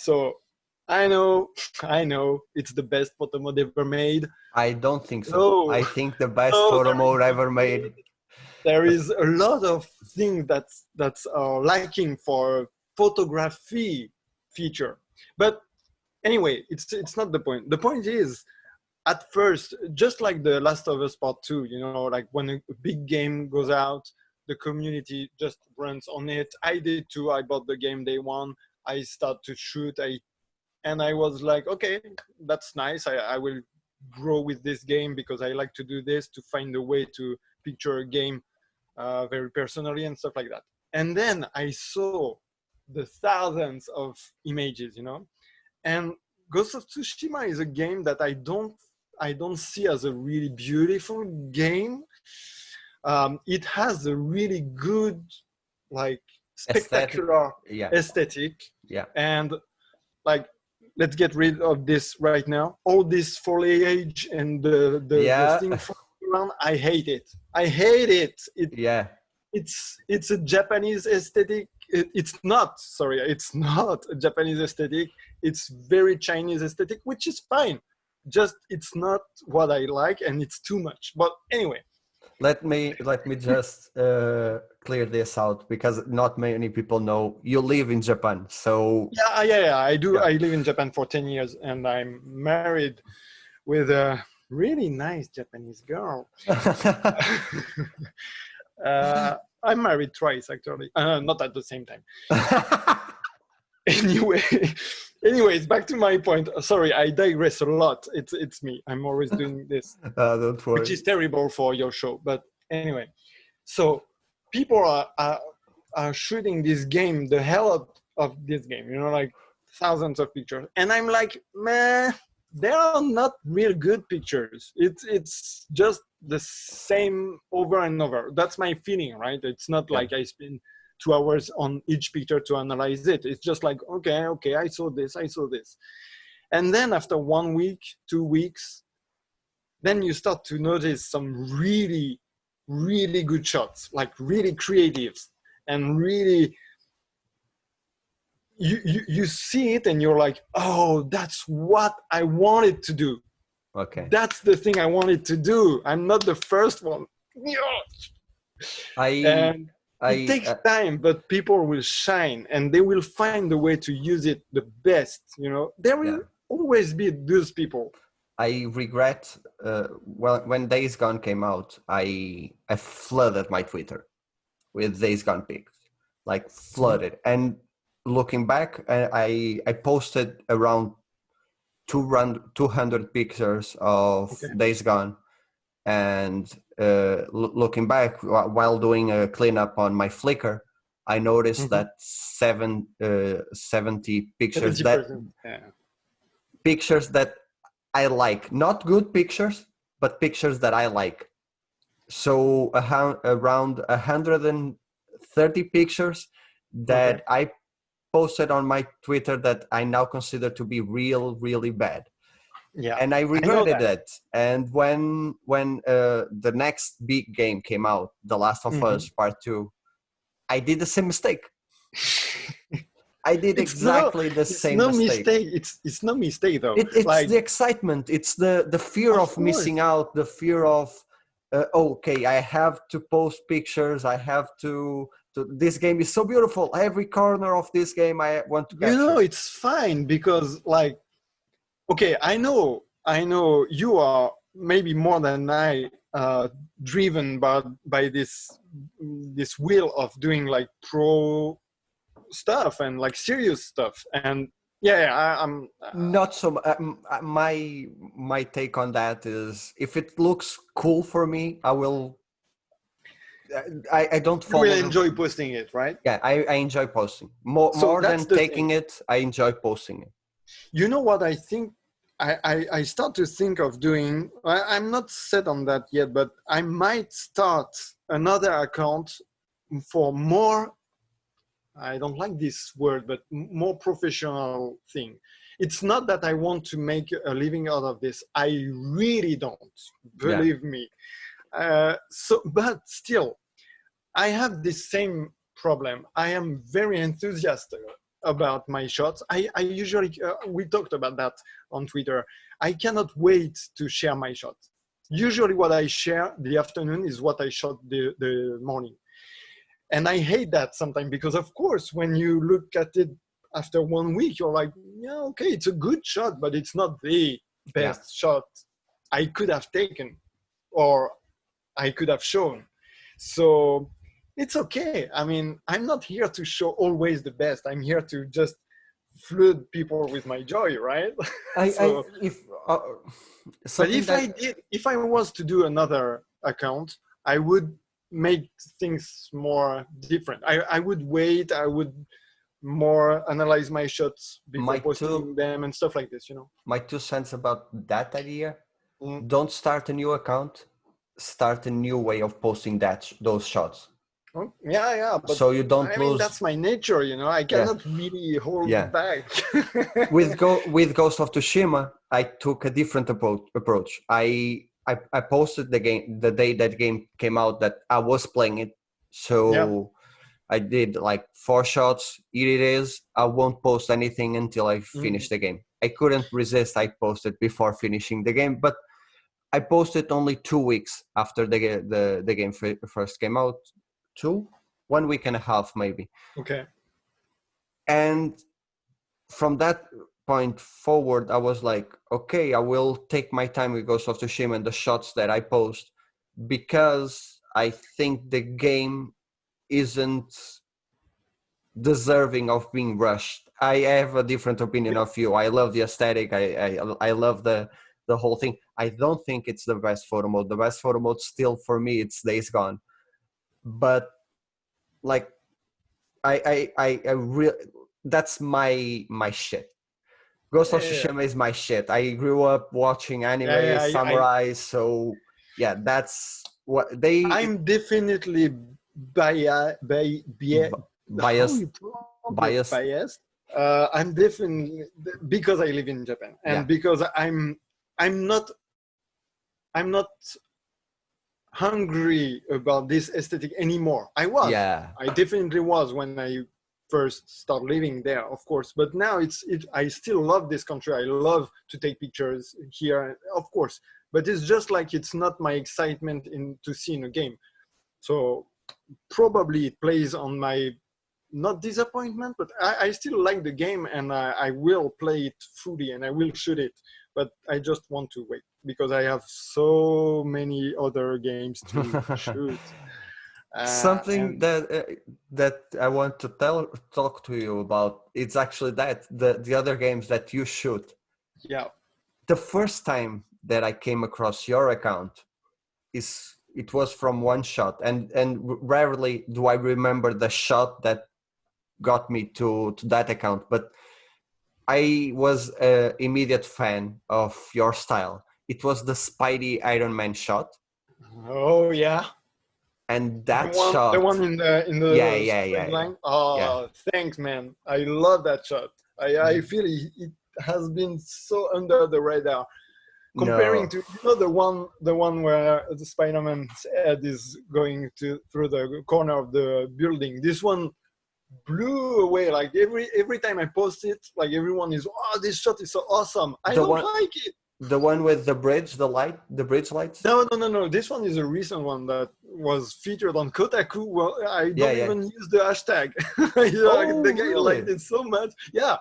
So I know, I know, it's the best photo mode ever made. I don't think so. No, I think the best no, photo mode ever made. there is a lot of things that's lacking for photography feature. But anyway, it's not the point. The point is, at first, just like the Last of Us Part 2, you know, like when a big game goes out, the community just runs on it. I did too. I bought the game day one. I start to shoot. And I was like, okay, that's nice. I will grow with this game because I like to do this, to find a way to picture a game very personally and stuff like that. And then I saw the thousands of images, you know, and Ghost of Tsushima is a game that I don't see as a really beautiful game. It has a really good, like, spectacular aesthetic. Yeah. And like, let's get rid of this right now. All this foliage and the thing around, I hate it. I hate it. It's a Japanese aesthetic. It's not a Japanese aesthetic. It's very Chinese aesthetic, which is fine. Just it's not what I like, and it's too much. But anyway, let me just clear this out, because not many people know you live in Japan. So yeah, I do. Yeah. I live in Japan for 10 years, and I'm married with a really nice Japanese girl. I'm married twice, actually. Not at the same time. Anyways, back to my point. Sorry, I digress a lot. It's me. I'm always doing this, don't worry. Which is terrible for your show. But anyway, so people are shooting this game, the hell of this game. You know, like thousands of pictures, and I'm like, man, they are not real good pictures. It's just the same over and over. That's my feeling, right? It's not like I spend 2 hours on each picture to analyze it. It's just like, okay, I saw this. And then after 1 week, 2 weeks, then you start to notice some really, really good shots, like really creative and really, you see it and you're like, oh, that's what I wanted to do. Okay. That's the thing I wanted to do. I'm not the first one. It takes time, but people will shine and they will find a way to use it the best. You know, there will always be those people. I regret when Days Gone came out, I flooded my Twitter with Days Gone pics, like flooded. And looking back, I posted around 200 pictures of Days Gone. And looking back, while doing a cleanup on my Flickr, I noticed that 70 pictures pictures that I like, not good pictures, but pictures that I like. So around 130 pictures that I posted on my Twitter that I now consider to be really bad. Yeah, and I regretted it. And when the next big game came out, The Last of Us Part 2, I did the same mistake. I did exactly the same mistake. It's no mistake though. It's like, the excitement. It's the fear of missing out. The fear of okay, I have to post pictures. I have to. This game is so beautiful. Every corner of this game I want to capture. You know, it's fine because like. Okay, I know you are maybe more than I driven by this will of doing like pro stuff and like serious stuff. And I'm not so my take on that is, if it looks cool for me, I will. I don't follow. You will enjoy posting it, right? Yeah, I enjoy posting more than taking it. I enjoy posting it. You know what I think I start to think of doing? I'm not set on that yet, but I might start another account for more, I don't like this word, but more professional thing. It's not that I want to make a living out of this. I really don't, believe me. But still, I have this same problem. I am very enthusiastic about my shots. I usually, we talked about that on Twitter. I cannot wait to share my shots. Usually what I share the afternoon is what I shot the morning. And I hate that sometimes because, of course, when you look at it after 1 week, you're like, yeah, okay, it's a good shot, but it's not the best shot I could have taken or I could have shown. So it's okay. I mean, I'm not here to show always the best. I'm here to just flood people with my joy, right? So, but if I was to do another account, I would make things more different. I would wait. I would more analyze my shots before posting them and stuff like this, you know. My 2 cents about that idea: don't start a new account, start a new way of posting those shots. Oh, yeah, but so you don't lose. Mean, that's my nature, you know. I cannot really hold back. with Ghost of Tsushima, I took a different approach. I posted the game the day that game came out that I was playing it. So I did like 4 shots. Here it is. I won't post anything until I finish the game. I couldn't resist. I posted before finishing the game, but I posted only 2 weeks after the game first came out. 1 week and a half maybe. Okay. And from that point forward, I was like, okay, I will take my time with Ghost of Tsushima and the shots that I post, because I think the game isn't deserving of being rushed. I have a different opinion of you. I love the aesthetic. I love the whole thing. I don't think it's the best photo mode. The best photo mode still for me, it's Days Gone. But like, I really, that's my shit. Ghost of Tsushima is my shit. I grew up watching anime, samurai, so yeah, that's what they. I'm definitely biased. I'm definitely, because I live in Japan and because I'm not hungry about this aesthetic anymore. I definitely was when I first started living there, of course, but now I still love this country. I love to take pictures here, of course, but it's just like, it's not my excitement to see in a game. So probably it plays on my, not disappointment, but I still like the game, and I will play it fully and I will shoot it, but I just want to wait because I have so many other games to shoot. Something that I want to talk to you about, it's actually that the other games that you shoot. Yeah. The first time that I came across your account it was from one shot, and rarely do I remember the shot that got me to that account, but I was an immediate fan of your style. It was the Spidey Iron Man shot. Oh yeah. And that shot, the one in the line. Oh, thanks, man. I love that shot. I feel it has been so under the radar, comparing to the one where the Spider-Man's head is going through the corner of the building. This one blew away. Like every time I post it, like everyone is, oh, this shot is so awesome. I don't like it. The one with the bridge, the bridge lights? No. This one is a recent one that was featured on Kotaku. Well, I don't even use the hashtag. The guy liked it so much. Yeah.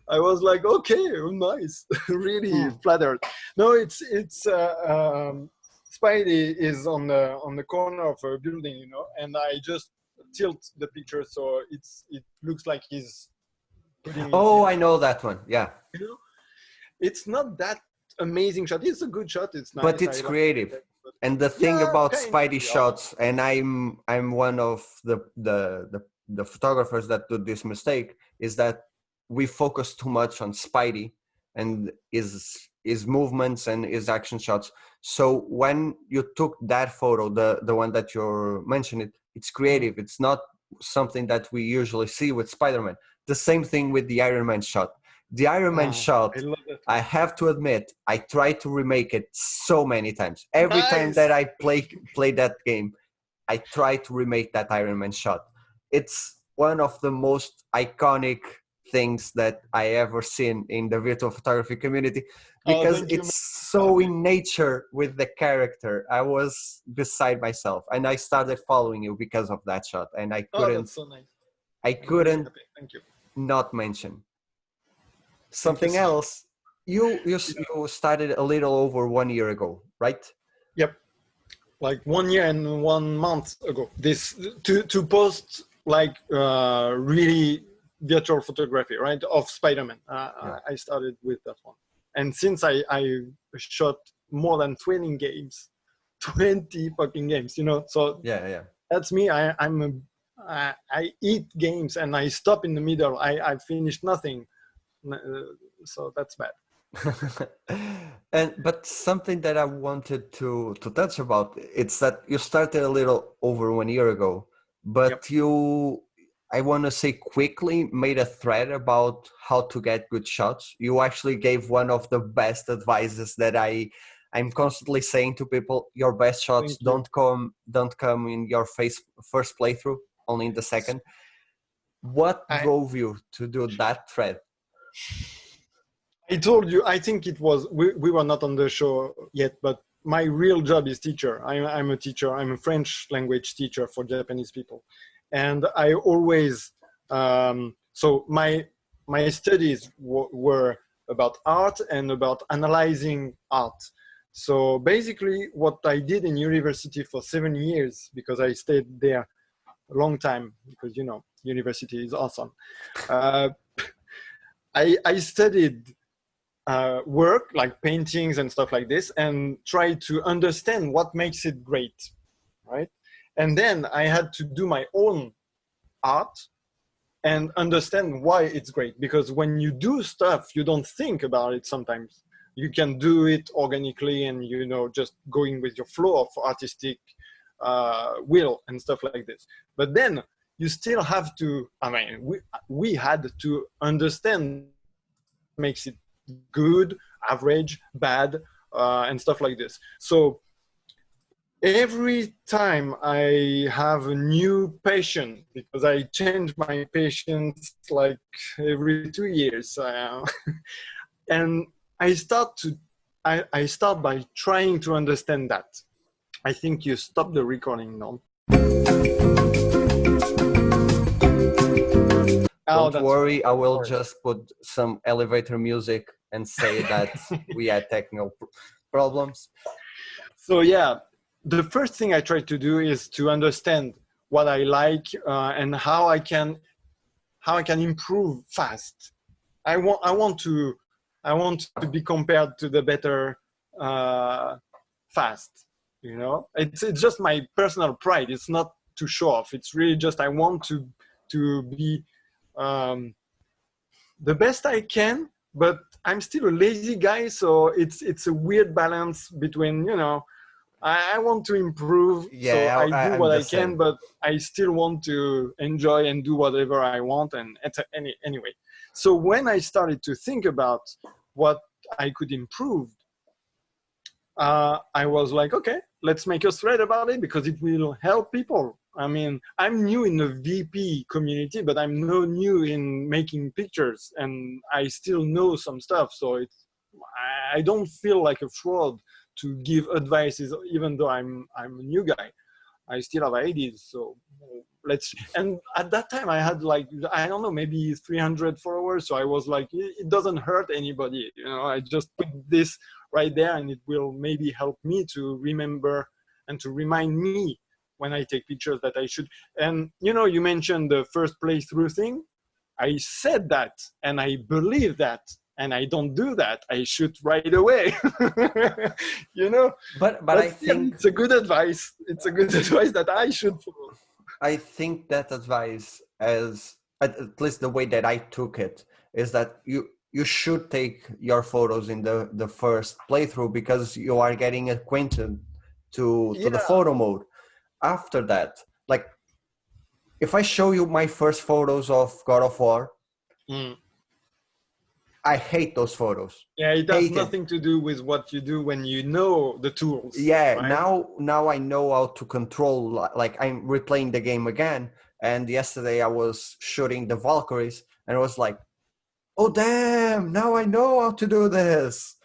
I was like, okay, nice. Really flattered. No, it's Spidey is on the corner of a building, you know, and I just tilt the picture so it looks like he's putting I know that one. Yeah. You know? It's not that amazing shot. It's a good shot. It's nice. But it's creative. And the thing about Spidey shots, and I'm one of the photographers that do this mistake, is that we focus too much on Spidey and his movements and his action shots. So when you took that photo, the one that you're mentioning, it's creative. It's not something that we usually see with Spider-Man. The same thing with the Iron Man shot. The Iron Man shot, I have to admit, I tried to remake it so many times. Every time that I play that game, I try to remake that Iron Man shot. It's one of the most iconic things that I ever seen in the virtual photography community, Oh, because thank you, man. it's so in nature with the character. I was beside myself, and I started following you because of that shot, and Oh, that's so nice. I I'm really couldn't happy. Thank you. not mention Thank you something so. else. You started a little over 1 year ago, right? Yep. Like 1 year and 1 month ago. This to post like really virtual photography, right? Of Spider-Man. Yeah, I started with that one, and since I shot more than 20 games, 20 fucking games, So yeah, yeah. that's me. I eat games and I stop in the middle. I finished nothing, so that's bad. And but something that I wanted to touch about, it's that you started a little over 1 year ago, Yep. but you, I want to say, quickly made a thread about how to get good shots. You actually gave one of the best advices that I'm constantly saying to people: your best shots Thank you. don't come in your first playthrough, only in the second. What I drove you to do that thread? I told you, I think it was, we were not on the show yet, but my real job is teacher. I'm a teacher. I'm a French language teacher for Japanese people. And I always, so my studies were about art and about analyzing art. So basically what I did in university for 7 years, because I stayed there a long time, because, university is awesome. Uh, I studied work like paintings and stuff like this and try to understand what makes it great, right? And then I had to do my own art and understand why it's great, because when you do stuff you don't think about it. Sometimes you can do it organically and just going with your flow of artistic will and stuff like this, but then you still have to, I mean, we had to understand what makes it good, average, bad, and stuff like this. So every time I have a new patient, because I change my patients like every 2 years, and I start by trying to understand that. I think you stop the recording now. Oh, Don't that's worry, I of will course. just put some elevator music and say that we had technical problems. So yeah, the first thing I try to do is to understand what I like, and how I can improve fast. I want to be compared to the better, uh, fast. It's just my personal pride. It's not to show off. It's really just I want to be, um, the best I can, but I'm still a lazy guy, so it's a weird balance between, I want to improve, so Yeah, I do I'm what the I can, same. but I still want to enjoy and do whatever I want. And anyway, so when I started to think about what I could improve, I was like, okay, let's make a thread about it because it will help people. I mean, I'm new in the VP community, but I'm no new in making pictures, and I still know some stuff. So I don't feel like a fraud to give advices, even though I'm a new guy. I still have ideas. So let's. And at that time, I had like, I don't know, maybe 300 followers. So I was like, it doesn't hurt anybody. I just put this right there, and it will maybe help me to remember and to remind me when I take pictures that I should. And you mentioned the first playthrough thing. I said that, and I believe that, and I don't do that. I shoot right away. you know But but yeah, it's a good advice. It's a good advice that I should follow. I think that advice, as at least the way that I took it, is that you should take your photos in the first playthrough because you are getting acquainted to the Yeah. photo mode. After that, like if I show you my first photos of God of War, Mm. I hate those photos. Yeah, it has Hate it. nothing to do with what you do when you know the tools, Yeah, right? now I know how to control. Like I'm replaying the game again, and yesterday I was shooting the Valkyries, and I was like, oh damn, now I know how to do this.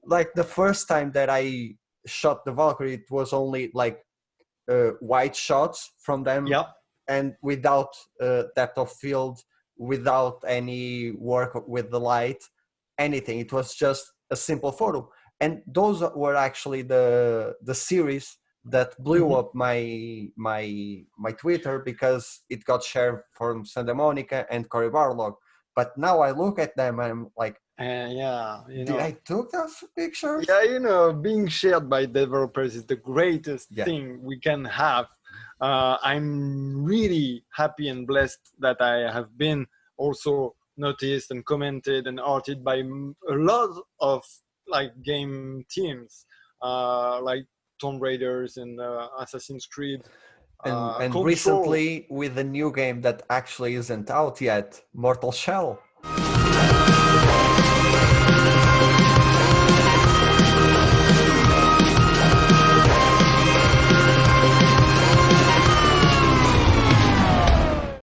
Like the first time that I shot the Valkyrie, it was only like wide shots from them, Yeah. and without depth of field, without any work with the light, anything. It was just a simple photo, and those were actually the series that blew Mhm. up my Twitter, because it got shared from Santa Monica and Cory Barlog. But now I look at them and I'm like, Yeah, did I took those pictures? yeah, being shared by developers is the greatest Yeah. thing we can have. I'm really happy and blessed that I have been also noticed and commented and arted by a lot of like game teams, like Tomb Raiders and Assassin's Creed, And Control. recently with a new game that actually isn't out yet, Mortal Shell.